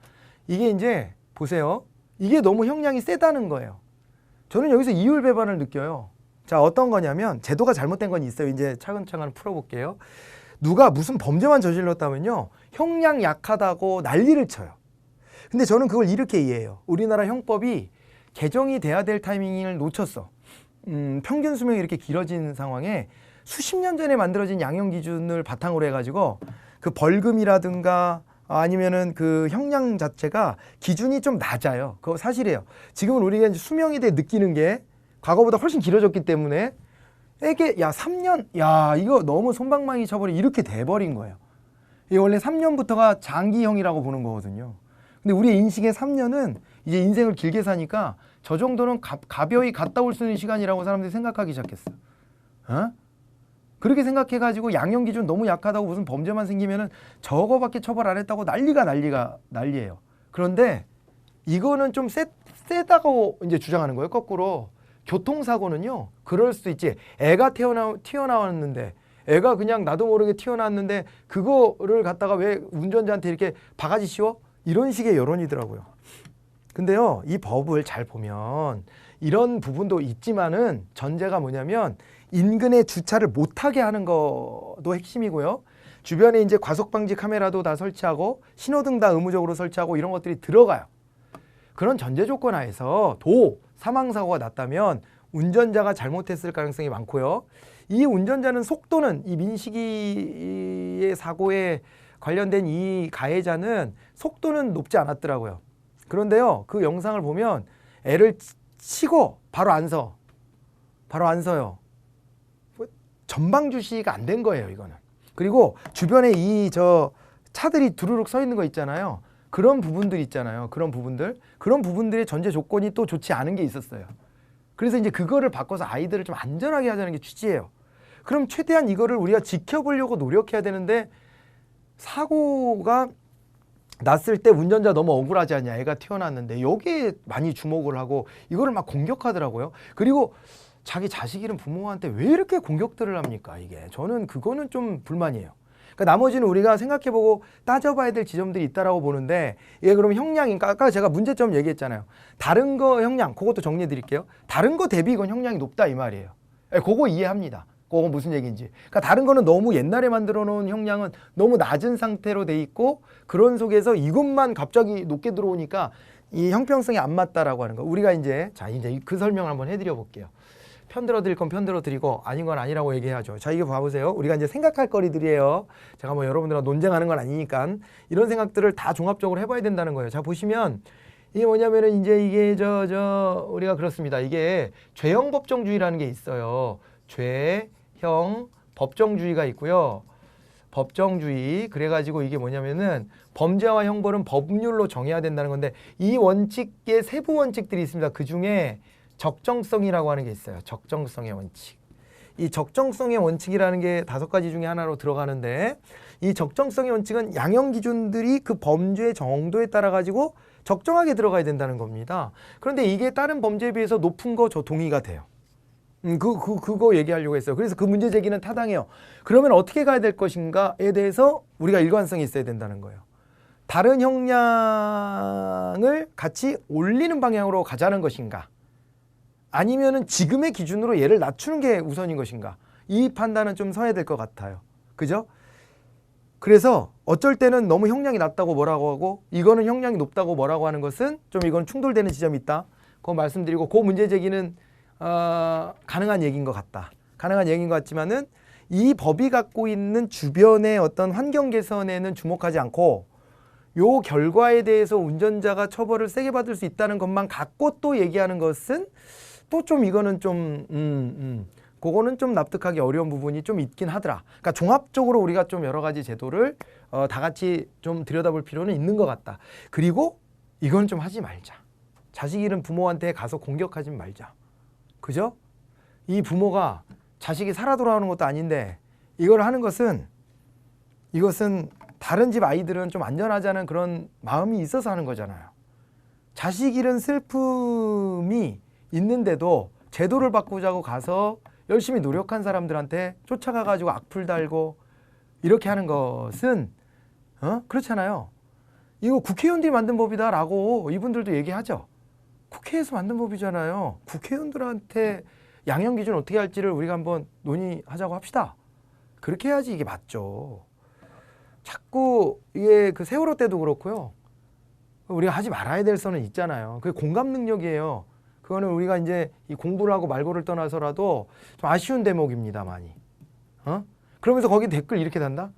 이게 이제 보세요. 이게 너무 형량이 세다는 거예요. 저는 여기서 이율배반을 느껴요. 자, 어떤 거냐면 제도가 잘못된 건 있어요. 이제 차근차근 풀어볼게요. 누가 무슨 범죄만 저질렀다면요. 형량 약하다고 난리를 쳐요. 근데 저는 그걸 이렇게 이해해요. 우리나라 형법이 개정이 돼야 될 타이밍을 놓쳤어. 평균 수명이 이렇게 길어진 상황에 수십 년 전에 만들어진 양형 기준을 바탕으로 해가지고 그 벌금이라든가 아니면은 그 형량 자체가 기준이 좀 낮아요. 그거 사실이에요. 지금은 우리가 이제 수명에 대해 느끼는 게 과거보다 훨씬 길어졌기 때문에 이게 3년 이거 너무 솜방망이 쳐버리 이렇게 돼버린 거예요. 이게 원래 3년부터가 장기형이라고 보는 거거든요. 근데 우리 인식의 3년은 이제 인생을 길게 사니까 저 정도는 가벼이 갔다 올 수 있는 시간이라고 사람들이 생각하기 시작했어. 그렇게 생각해가지고 양형 기준 너무 약하다고 무슨 범죄만 생기면은 저거밖에 처벌 안 했다고 난리예요. 그런데 이거는 좀 세다고 이제 주장하는 거예요. 거꾸로. 교통사고는요, 그럴 수도 있지. 애가 튀어나왔는데, 애가 그냥 나도 모르게 튀어나왔는데, 그거를 갖다가 왜 운전자한테 이렇게 바가지 씌워? 이런 식의 여론이더라고요. 근데요, 이 법을 잘 보면 이런 부분도 있지만은 전제가 뭐냐면 인근에 주차를 못하게 하는 것도 핵심이고요. 주변에 이제 과속 방지 카메라도 다 설치하고 신호등 다 의무적으로 설치하고 이런 것들이 들어가요. 그런 전제 조건 하에서 사망 사고가 났다면 운전자가 잘못했을 가능성이 많고요. 이 운전자는 속도는 이 민식이의 사고에 관련된 이 가해자는 속도는 높지 않았더라고요. 그런데요, 그 영상을 보면 애를 치고 바로 안 서요. 전방 주시가 안 된 거예요, 이거는. 그리고 주변에 차들이 두루룩 서 있는 거 있잖아요. 그런 부분들 있잖아요. 그런 부분들의 전제 조건이 또 좋지 않은 게 있었어요. 그래서 이제 그거를 바꿔서 아이들을 좀 안전하게 하자는 게 취지예요. 그럼 최대한 이거를 우리가 지켜보려고 노력해야 되는데 사고가 났을 때 운전자 너무 억울하지 않냐, 애가 튀어났는데. 여기에 많이 주목을 하고 이거를 막 공격하더라고요. 그리고 자기 자식 잃은 부모한테 왜 이렇게 공격들을 합니까, 이게. 저는 그거는 좀 불만이에요. 그러니까 나머지는 우리가 생각해보고 따져봐야 될 지점들이 있다라고 보는데, 이게 그럼 형량인가? 아까 제가 문제점 얘기했잖아요. 다른 거 형량, 그것도 정리해 드릴게요. 다른 거 대비 이건 형량이 높다 이 말이에요. 그거 이해합니다. 그거 무슨 얘기인지. 그러니까 다른 거는 너무 옛날에 만들어 놓은 형량은 너무 낮은 상태로 돼 있고, 그런 속에서 이것만 갑자기 높게 들어오니까 이 형평성이 안 맞다라고 하는 거. 우리가 이제 그 설명을 한번 해드려 볼게요. 편들어 드릴 건 편들어 드리고 아닌 건 아니라고 얘기해야죠. 자, 이거 봐보세요. 우리가 이제 생각할 거리들이에요. 제가 뭐 여러분들과 논쟁하는 건 아니니까 이런 생각들을 다 종합적으로 해봐야 된다는 거예요. 자, 보시면 이게 뭐냐면은 이제 이게 우리가 그렇습니다. 이게 죄형 법정주의라는 게 있어요. 죄형 법정주의가 있고요. 법정주의. 그래가지고 이게 뭐냐면은 범죄와 형벌은 법률로 정해야 된다는 건데, 이 원칙의 세부 원칙들이 있습니다. 그 중에 적정성이라고 하는 게 있어요. 적정성의 원칙. 이 적정성의 원칙이라는 게 5가지 중에 하나로 들어가는데, 이 적정성의 원칙은 양형 기준들이 그 범죄의 정도에 따라 가지고 적정하게 들어가야 된다는 겁니다. 그런데 이게 다른 범죄에 비해서 높은 거 저 동의가 돼요. 그거 얘기하려고 했어요. 그래서 그 문제 제기는 타당해요. 그러면 어떻게 가야 될 것인가에 대해서 우리가 일관성이 있어야 된다는 거예요. 다른 형량을 같이 올리는 방향으로 가자는 것인가, 아니면은 지금의 기준으로 얘를 낮추는 게 우선인 것인가, 이 판단은 좀 서야 될 것 같아요. 그죠? 그래서 어쩔 때는 너무 형량이 낮다고 뭐라고 하고 이거는 형량이 높다고 뭐라고 하는 것은 좀 이건 충돌되는 지점이 있다. 그거 말씀드리고, 그 문제 제기는 가능한 얘기인 것 같다. 가능한 얘기인 것 같지만은 이 법이 갖고 있는 주변의 어떤 환경 개선에는 주목하지 않고 요 결과에 대해서 운전자가 처벌을 세게 받을 수 있다는 것만 갖고 또 얘기하는 것은 또 좀 이거는 좀 그거는 좀 납득하기 어려운 부분이 좀 있긴 하더라. 그러니까 종합적으로 우리가 좀 여러 가지 제도를 다 같이 좀 들여다볼 필요는 있는 것 같다. 그리고 이건 좀 하지 말자. 자식 잃은 부모한테 가서 공격하지 말자. 그죠? 이 부모가 자식이 살아 돌아오는 것도 아닌데 이걸 하는 것은, 이것은 다른 집 아이들은 좀 안전하자는 그런 마음이 있어서 하는 거잖아요. 자식 잃은 슬픔이 있는데도 제도를 바꾸자고 가서 열심히 노력한 사람들한테 쫓아가가지고 악플 달고 이렇게 하는 것은 그렇잖아요. 이거 국회의원들이 만든 법이다 라고 이분들도 얘기하죠. 국회에서 만든 법이잖아요. 국회의원들한테 양형 기준 어떻게 할지를 우리가 한번 논의하자고 합시다. 그렇게 해야지 이게 맞죠. 자꾸 이게 그 세월호 때도 그렇고요. 우리가 하지 말아야 될 선은 있잖아요. 그게 공감 능력이에요. 그거는 우리가 이제 이 공부를 하고 말고를 떠나서라도 좀 아쉬운 대목입니다, 많이. 그러면서 거기 댓글 이렇게 단다?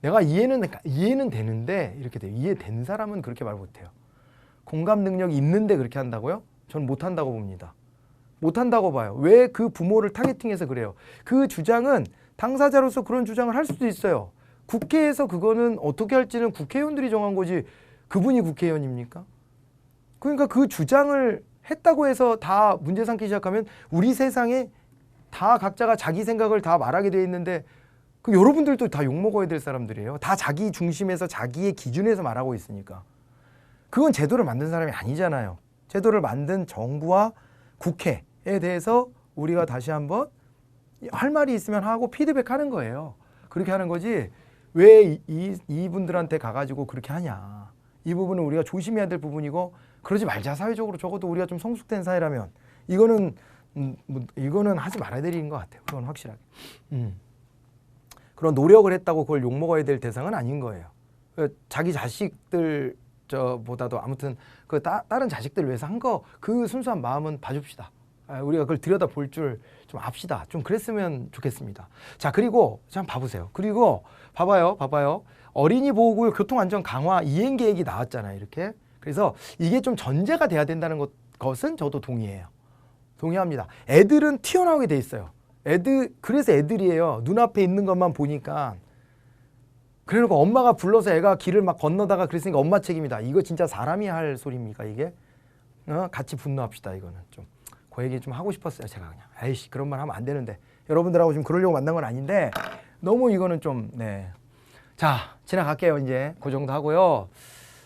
내가 이해는 되는데 이렇게 돼요. 이해된 사람은 그렇게 말 못해요. 공감 능력이 있는데 그렇게 한다고요? 저는 못한다고 봅니다. 못한다고 봐요. 왜 그 부모를 타겟팅해서 그래요? 그 주장은 당사자로서 그런 주장을 할 수도 있어요. 국회에서 그거는 어떻게 할지는 국회의원들이 정한 거지 그분이 국회의원입니까? 그러니까 그 주장을 했다고 해서 다 문제 삼기 시작하면 우리 세상에 다 각자가 자기 생각을 다 말하게 돼 있는데, 그 여러분들도 다 욕먹어야 될 사람들이에요. 다 자기 중심에서 자기의 기준에서 말하고 있으니까. 그건 제도를 만든 사람이 아니잖아요. 제도를 만든 정부와 국회에 대해서 우리가 다시 한번 할 말이 있으면 하고 피드백하는 거예요. 그렇게 하는 거지 왜 이분들한테 가가지고 그렇게 하냐. 이 부분은 우리가 조심해야 될 부분이고 그러지 말자. 사회적으로 적어도 우리가 좀 성숙된 사회라면 이거는 하지 말아야 될 일인 것 같아요. 그건 확실하게. 그런 노력을 했다고 그걸 욕먹어야 될 대상은 아닌 거예요. 자기 자식들 보다도 아무튼 다른 자식들을 위해서 한 거 그 순수한 마음은 봐줍시다. 우리가 그걸 들여다 볼 줄 좀 압시다. 좀 그랬으면 좋겠습니다. 자, 그리고 참 봐보세요. 그리고 봐봐요. 어린이 보호구역 교통안전 강화 이행 계획이 나왔잖아요. 이렇게. 그래서 이게 좀 전제가 돼야 된다는 것은 저도 동의해요. 동의합니다. 애들은 튀어나오게 돼 있어요. 그래서 애들이에요. 눈앞에 있는 것만 보니까. 그래놓고 엄마가 불러서 애가 길을 막 건너다가 그랬으니까 엄마 책임이다. 이거 진짜 사람이 할 소리입니까 이게? 같이 분노합시다. 이거는 좀 그 얘기 좀 하고 싶었어요. 제가 그냥 에이씨 그런 말 하면 안 되는데 여러분들하고 지금 그러려고 만난 건 아닌데 너무 이거는 좀 네. 자, 지나갈게요. 이제 그 정도 하고요.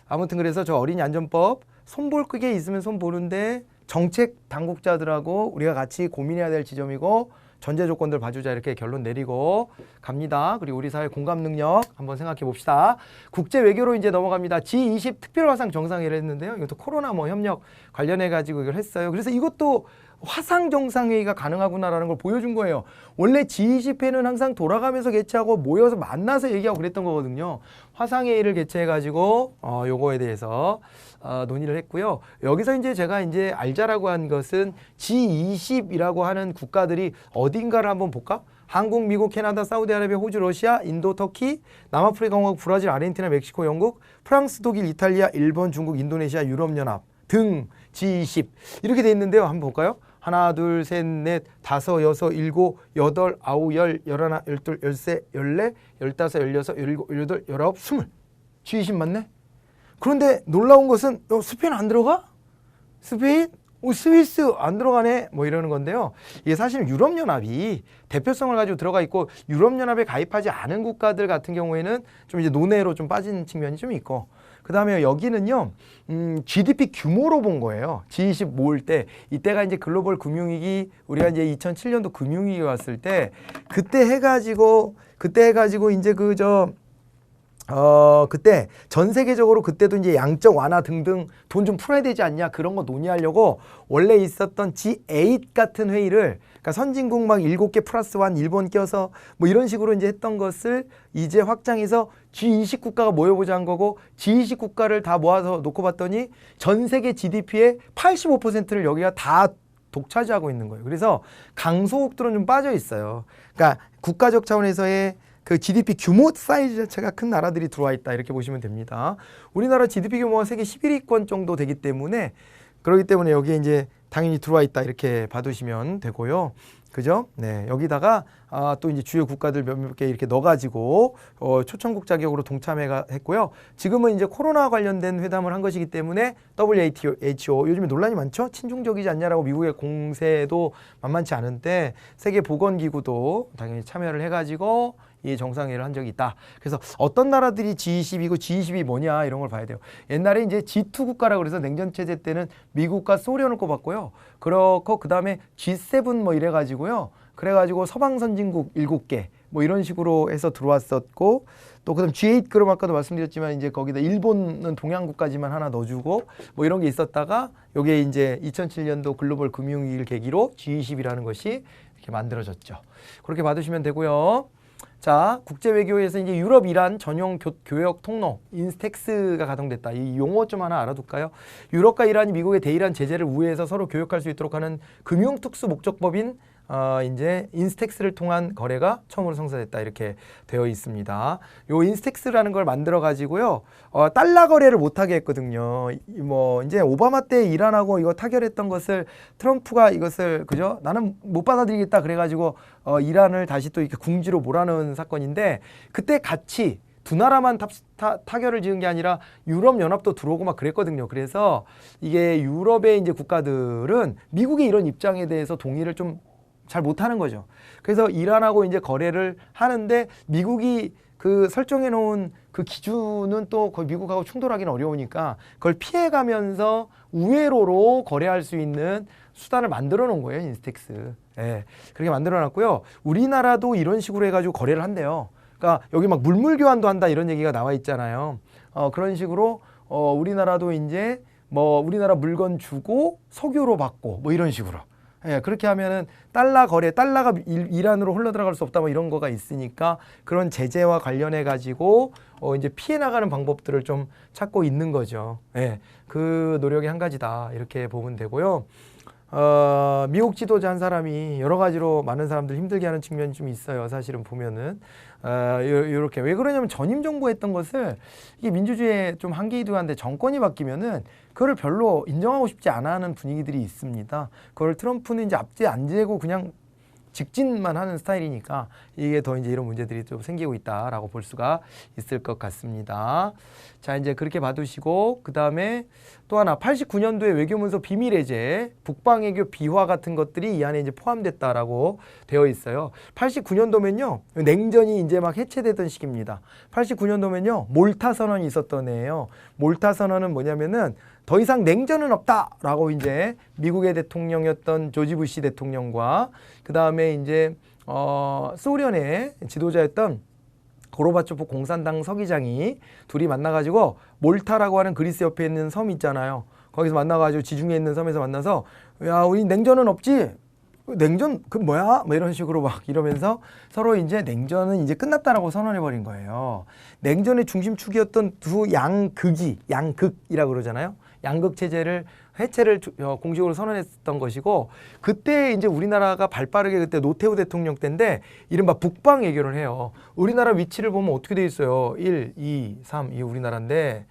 아무튼 그래서 저 어린이 안전법 손볼 끄게 있으면 손 보는데 정책 당국자들하고 우리가 같이 고민해야 될 지점이고 전제 조건들 봐주자 이렇게 결론 내리고 갑니다. 그리고 우리 사회 공감 능력 한번 생각해 봅시다. 국제 외교로 이제 넘어갑니다. G20 특별 화상 정상회의를 했는데요. 이것도 코로나 협력 관련해 가지고 이걸 했어요. 그래서 이것도 화상 정상회의가 가능하구나라는 걸 보여준 거예요. 원래 G20회는 항상 돌아가면서 개최하고 모여서 만나서 얘기하고 그랬던 거거든요. 화상회의를 개최해가지고 요거에 대해서 논의를 했고요. 여기서 이제 제가 이제 알자라고 한 것은 G20이라고 하는 국가들이 어딘가를 한번 볼까? 한국, 미국, 캐나다, 사우디아라비아, 호주, 러시아, 인도, 터키, 남아프리카 공화국, 브라질, 아르헨티나, 멕시코, 영국, 프랑스, 독일, 이탈리아, 일본, 중국, 인도네시아, 유럽연합 등 G20 이렇게 돼 있는데요. 한번 볼까요? 하나, 둘, 셋, 넷, 다섯, 여섯, 일곱, 여덟, 아홉, 열, 열하나, 열둘, 열세, 열네, 열다섯, 열여섯, 열일곱, 열여덟, 열아홉, 스물. G20 맞네? 그런데 놀라운 것은 스페인 안 들어가? 스페인? 스위스 안 들어가네? 뭐 이러는 건데요. 이게 사실 유럽연합이 대표성을 가지고 들어가 있고 유럽연합에 가입하지 않은 국가들 같은 경우에는 좀 이제 논외로 좀 빠진 측면이 좀 있고 그 다음에 여기는요, GDP 규모로 본 거예요. G20 모을 때, 이때가 이제 글로벌 금융위기, 우리가 이제 2007년도 금융위기 왔을 때, 그때 해가지고 이제 그때 전 세계적으로 그때도 이제 양적 완화 등등 돈 좀 풀어야 되지 않냐 그런 거 논의하려고 원래 있었던 G8 같은 회의를 그러니까 선진국 막 7개 플러스 1 일본 껴서 뭐 이런 식으로 이제 했던 것을 이제 확장해서 G20 국가가 모여보자 한 거고 G20 국가를 다 모아서 놓고 봤더니 전 세계 GDP의 85%를 여기가 다 독차지하고 있는 거예요. 그래서 강소국들은 좀 빠져 있어요. 그러니까 국가적 차원에서의 그 GDP 규모 사이즈 자체가 큰 나라들이 들어와 있다 이렇게 보시면 됩니다. 우리나라 GDP 규모가 세계 11위권 정도 되기 때문에 그렇기 때문에 여기에 이제 당연히 들어와 있다 이렇게 봐두시면 되고요. 그죠? 네, 여기다가 또 이제 주요 국가들 몇몇 개 이렇게 넣어가지고 초청국 자격으로 동참했고요. 지금은 이제 코로나 관련된 회담을 한 것이기 때문에 WHO 요즘에 논란이 많죠. 친중적이지 않냐라고 미국의 공세도 만만치 않은데 세계보건기구도 당연히 참여를 해가지고 이 정상회의를 한 적이 있다. 그래서 어떤 나라들이 G20이고 G20이 뭐냐 이런 걸 봐야 돼요. 옛날에 이제 G2 국가라고 그래서 냉전체제 때는 미국과 소련을 꼽았고요. 그렇고 그 다음에 G7 뭐 이래가지고요. 그래가지고 서방 선진국 7개 뭐 이런 식으로 해서 들어왔었고 또 그다음 G8 그럼 아까도 말씀드렸지만 이제 거기다 일본은 동양국까지만 하나 넣어주고 뭐 이런 게 있었다가 요게 이제 2007년도 글로벌 금융위기를 계기로 G20이라는 것이 이렇게 만들어졌죠. 그렇게 봐두시면 되고요. 자, 국제외교에서 이제 유럽 이란 전용 교역 통로 인스텍스가 가동됐다. 이 용어 좀 하나 알아둘까요? 유럽과 이란이 미국의 대이란 제재를 우회해서 서로 교역할 수 있도록 하는 금융특수 목적법인 이제 인스텍스를 통한 거래가 처음으로 성사됐다 이렇게 되어 있습니다. 요 인스텍스라는 걸 만들어 가지고요 달러 거래를 못하게 했거든요. 뭐 이제 오바마 때 이란하고 이거 타결했던 것을 트럼프가 이것을 그죠? 나는 못 받아들이겠다 그래가지고 이란을 다시 또 이렇게 궁지로 몰아넣은 사건인데 그때 같이 두 나라만 타결을 지은 게 아니라 유럽 연합도 들어오고 막 그랬거든요. 그래서 이게 유럽의 이제 국가들은 미국의 이런 입장에 대해서 동의를 좀 잘 못하는 거죠. 그래서 이란하고 이제 거래를 하는데 미국이 그 설정해 놓은 그 기준은 또 거의 미국하고 충돌하기는 어려우니까 그걸 피해가면서 우회로로 거래할 수 있는 수단을 만들어 놓은 거예요. 인스텍스. 예, 그렇게 만들어 놨고요. 우리나라도 이런 식으로 해가지고 거래를 한대요. 그러니까 여기 막 물물 교환도 한다 이런 얘기가 나와 있잖아요. 그런 식으로 우리나라도 이제 뭐 우리나라 물건 주고 석유로 받고 뭐 이런 식으로. 예, 그렇게 하면은 달러 거래, 달러가 이란으로 흘러 들어갈 수 없다 뭐 이런 거가 있으니까 그런 제재와 관련해 가지고 이제 피해 나가는 방법들을 좀 찾고 있는 거죠. 예, 그 노력이 한 가지다 이렇게 보면 되고요. 미국 지도자 한 사람이 여러 가지로 많은 사람들 힘들게 하는 측면이 좀 있어요. 사실은 보면은 이렇게 왜 그러냐면 전임 정부 했던 것을 이게 민주주의의 좀 한계이기도 한데 정권이 바뀌면은 그거를 별로 인정하고 싶지 않아 하는 분위기들이 있습니다. 그걸 트럼프는 이제 앞뒤 안 재고 그냥 직진만 하는 스타일이니까 이게 더 이제 이런 문제들이 좀 생기고 있다라고 볼 수가 있을 것 같습니다. 자, 이제 그렇게 봐두시고 그 다음에 또 하나 89년도에 외교문서 비밀해제, 북방외교 비화 같은 것들이 이 안에 이제 포함됐다라고 되어 있어요. 89년도면요 냉전이 이제 막 해체되던 시기입니다. 89년도면요 몰타 선언이 있었던 해예요. 몰타 선언은 뭐냐면은 더 이상 냉전은 없다라고 이제 미국의 대통령이었던 조지 부시 대통령과 그 다음에 이제 소련의 지도자였던 고르바초프 공산당 서기장이 둘이 만나가지고 몰타라고 하는 그리스 옆에 있는 섬 있잖아요. 거기서 만나가지고 지중해 있는 섬에서 만나서 야 우리 냉전은 없지? 냉전 그 뭐야? 뭐 이런 식으로 막 이러면서 서로 이제 냉전은 이제 끝났다라고 선언해 버린 거예요. 냉전의 중심축이었던 두 양극이라고 그러잖아요. 양극 체제를 해체를 공식으로 선언했던 것이고 그때 이제 우리나라가 발빠르게 그때 노태우 대통령 때인데 이른바 북방 외교를 해요. 우리나라 위치를 보면 어떻게 돼 있어요? 1, 2, 3 이 우리나라인데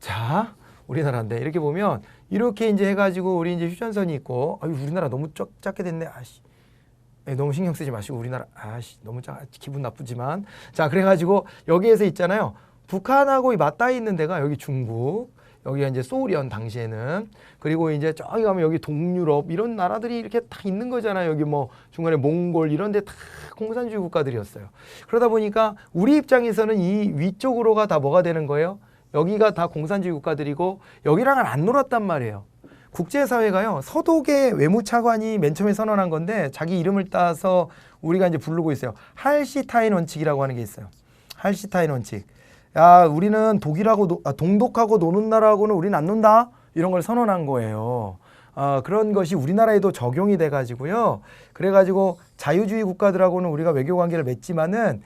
자 우리나라인데 이렇게 보면 이렇게 이제 해가지고 우리 이제 휴전선이 있고 아유 우리나라 너무 작게 됐네 아씨 너무 신경 쓰지 마시고 우리나라 아씨 너무 기분 나쁘지만 자 그래가지고 여기에서 있잖아요. 북한하고 맞닿아 있는 데가 여기 중국 여기가 이제 소련 당시에는 그리고 이제 저기 가면 여기 동유럽 이런 나라들이 이렇게 다 있는 거잖아요. 여기 뭐 중간에 몽골 이런 데 다 공산주의 국가들이었어요. 그러다 보니까 우리 입장에서는 이 위쪽으로가 다 뭐가 되는 거예요? 여기가 다 공산주의 국가들이고 여기랑은 안 놀았단 말이에요. 국제사회가요. 서독의 외무차관이 맨 처음에 선언한 건데 자기 이름을 따서 우리가 이제 부르고 있어요. 할시타인 원칙이라고 하는 게 있어요. 할시타인 원칙. 야, 우리는 동독하고 노는 나라하고는 우리는 안 논다. 이런 걸 선언한 거예요. 그런 것이 우리나라에도 적용이 돼가지고요. 그래가지고 자유주의 국가들하고는 우리가 외교 관계를 맺지만은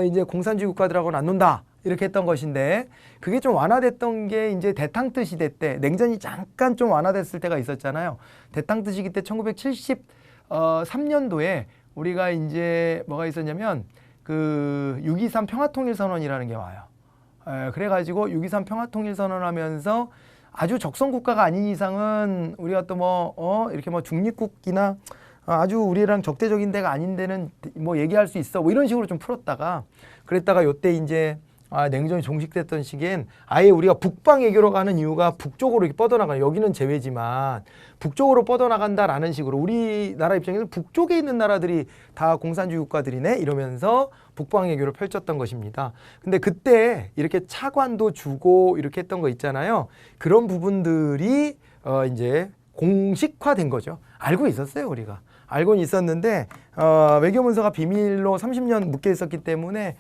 이제 공산주의 국가들하고는 안 논다. 이렇게 했던 것인데 그게 좀 완화됐던 게 이제 대탕트 시대 때 냉전이 잠깐 좀 완화됐을 때가 있었잖아요. 대탕트 시기 때 1973년도에 우리가 이제 뭐가 있었냐면 그 6.23 평화통일선언이라는 게 와요. 그래가지고 6.23 평화통일선언하면서 아주 적성국가가 아닌 이상은 우리가 또 뭐 이렇게 뭐 중립국이나 아주 우리랑 적대적인 데가 아닌 데는 뭐 얘기할 수 있어 뭐 이런 식으로 좀 풀었다가 그랬다가 요때 이제 냉전이 종식됐던 시기엔 아예 우리가 북방 외교로 가는 이유가 북쪽으로 이렇게 뻗어나가요. 여기는 제외지만 북쪽으로 뻗어나간다라는 식으로 우리나라 입장에서 북쪽에 있는 나라들이 다 공산주의 국가들이네 이러면서 북방 외교를 펼쳤던 것입니다. 근데 그때 이렇게 차관도 주고 이렇게 했던 거 있잖아요. 그런 부분들이 이제 공식화된 거죠. 알고 있었어요, 우리가. 알고는 있었는데 외교문서가 비밀로 30년 묶여 있었기 때문에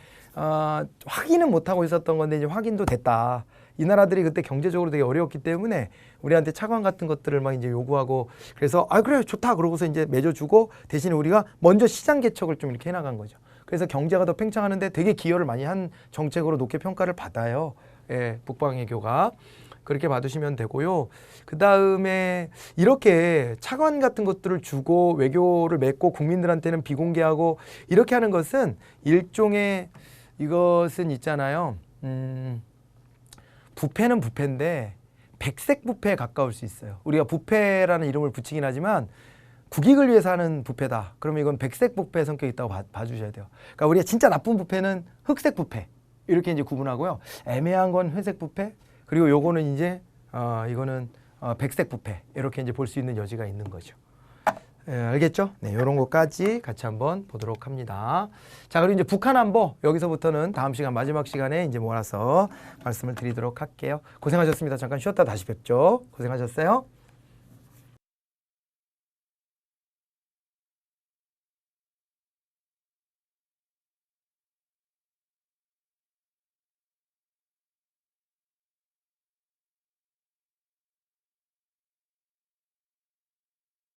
확인은 못하고 있었던 건데 이제 확인도 됐다. 이 나라들이 그때 경제적으로 되게 어려웠기 때문에 우리한테 차관 같은 것들을 막 이제 요구하고 그래서 그래 좋다 그러고서 이제 맺어주고 대신에 우리가 먼저 시장 개척을 좀 이렇게 해나간 거죠. 그래서 경제가 더 팽창하는데 되게 기여를 많이 한 정책으로 높게 평가를 받아요. 예, 북방외교가. 그렇게 봐두시면 되고요. 그 다음에 이렇게 차관 같은 것들을 주고 외교를 맺고 국민들한테는 비공개하고 이렇게 하는 것은 일종의 이것은 있잖아요. 부패는 부패인데 백색 부패에 가까울 수 있어요. 우리가 부패라는 이름을 붙이긴 하지만 국익을 위해서 하는 부패다. 그러면 이건 백색 부패 성격이 있다고 봐주셔야 돼요. 그러니까 우리가 진짜 나쁜 부패는 흑색 부패 이렇게 이제 구분하고요. 애매한 건 회색 부패 그리고 요거는 이제 이거는 백색 부패 이렇게 이제 볼 수 있는 여지가 있는 거죠. 알겠죠? 네, 이런 것까지 같이 한번 보도록 합니다. 자, 그리고 이제 북한 안보 여기서부터는 다음 시간 마지막 시간에 이제 몰아서 말씀을 드리도록 할게요. 고생하셨습니다. 잠깐 쉬었다 다시 뵙죠. 고생하셨어요.